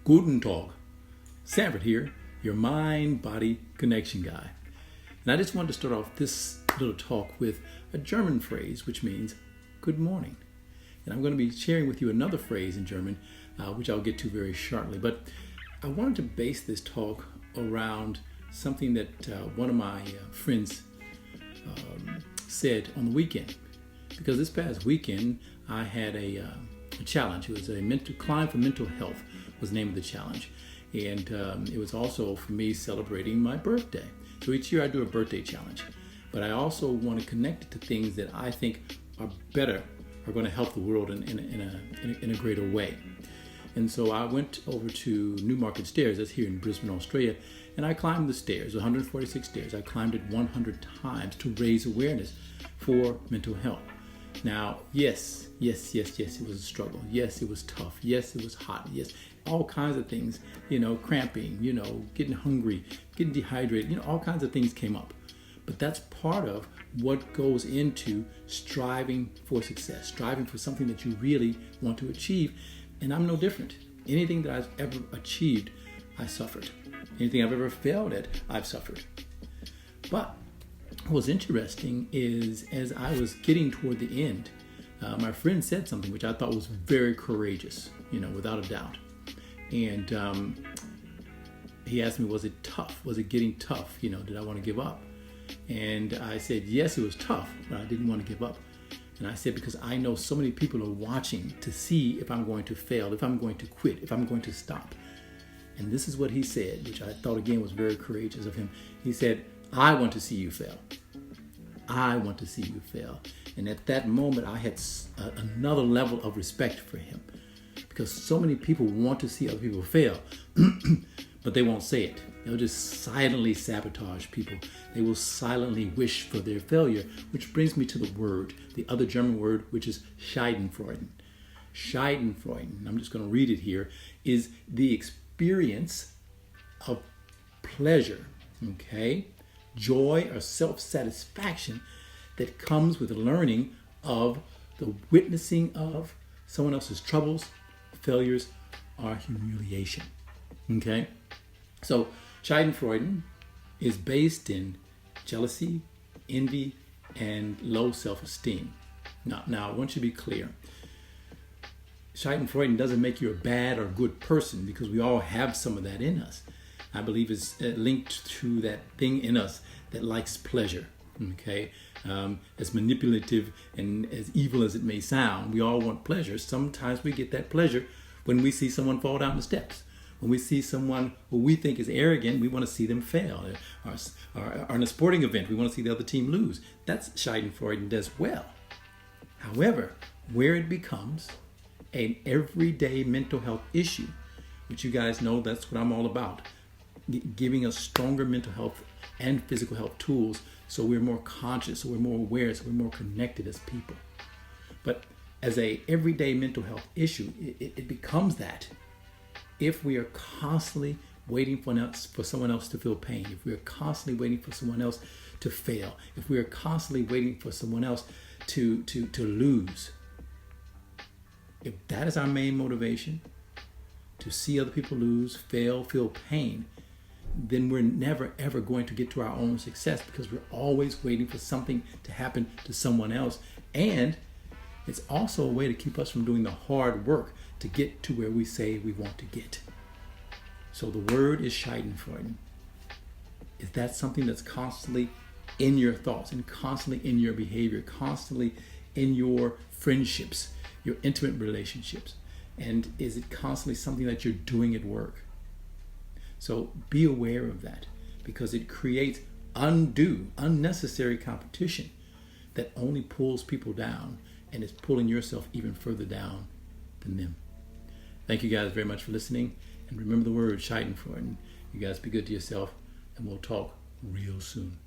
Guten Tag. Sanford here, your mind-body connection guy. And I just wanted to start off this little talk with a German phrase, which means good morning. And I'm going to be sharing with you another phrase in German, which I'll get to very shortly. But I wanted to base this talk around something that one of my friends said on the weekend. Because this past weekend, I had a challenge. It was a climb for mental health was the name of the challenge. And it was also for me celebrating my birthday. So each year I do a birthday challenge. But I also want to connect it to things that I think are going to help the world in a greater way. And so I went over to Newmarket Stairs, that's here in Brisbane, Australia, and I climbed the stairs, 146 stairs. I climbed it 100 times to raise awareness for mental health. Now, yes, it was a struggle. Yes, it was tough. Yes, it was hot. Yes, all kinds of things, cramping, getting hungry, getting dehydrated, all kinds of things came up. But that's part of what goes into striving for success, striving for something that you really want to achieve. And I'm no different. Anything that I've ever achieved, I suffered. Anything I've ever failed at, I've suffered. But what's interesting is as I was getting toward the end, my friend said something which I thought was very courageous, without a doubt. And he asked me, was it tough? Was it getting tough? Did I want to give up? And I said, yes, it was tough, but I didn't want to give up. And I said, because I know so many people are watching to see if I'm going to fail, if I'm going to quit, if I'm going to stop. And this is what he said, which I thought again was very courageous of him. He said, I want to see you fail. I want to see you fail. And at that moment, I had another level of respect for him, because so many people want to see other people fail, but they won't say it. They'll just silently sabotage people. They will silently wish for their failure, which brings me to the word, the other German word, which is Schadenfreude. Schadenfreude, I'm just going to read it here, is the experience of pleasure, joy or self-satisfaction that comes with the learning of the witnessing of someone else's troubles, failures, or humiliation. So Schadenfreude is based in jealousy, envy, and low self-esteem. Now I want you to be clear. Schadenfreude doesn't make you a bad or good person, because we all have some of that in us. I believe it's linked to that thing in us that likes pleasure. As manipulative and as evil as it may sound, we all want pleasure. Sometimes we get that pleasure when we see someone fall down the steps. When we see someone who we think is arrogant, we want to see them fail. Or in a sporting event, we want to see the other team lose. That's Schadenfreude as well. However, where it becomes an everyday mental health issue, which you guys know that's what I'm all about, giving us stronger mental health and physical health tools so we're more conscious, so we're more aware, so we're more connected as people. But as a everyday mental health issue, it becomes that if we are constantly waiting for someone else to feel pain, if we are constantly waiting for someone else to fail, if we are constantly waiting for someone else to lose, if that is our main motivation, to see other people lose, fail, feel pain, then we're never ever going to get to our own success, because we're always waiting for something to happen to someone else. And it's also a way to keep us from doing the hard work to get to where we say we want to get. So the word is Schadenfreude. Is that something that's constantly in your thoughts and constantly in your behavior, constantly in your friendships, your intimate relationships? And is it constantly something that you're doing at work? So be aware of that, because it creates unnecessary competition that only pulls people down and is pulling yourself even further down than them. Thank you guys very much for listening. And remember the word Schadenfreude. You guys be good to yourself, and we'll talk real soon.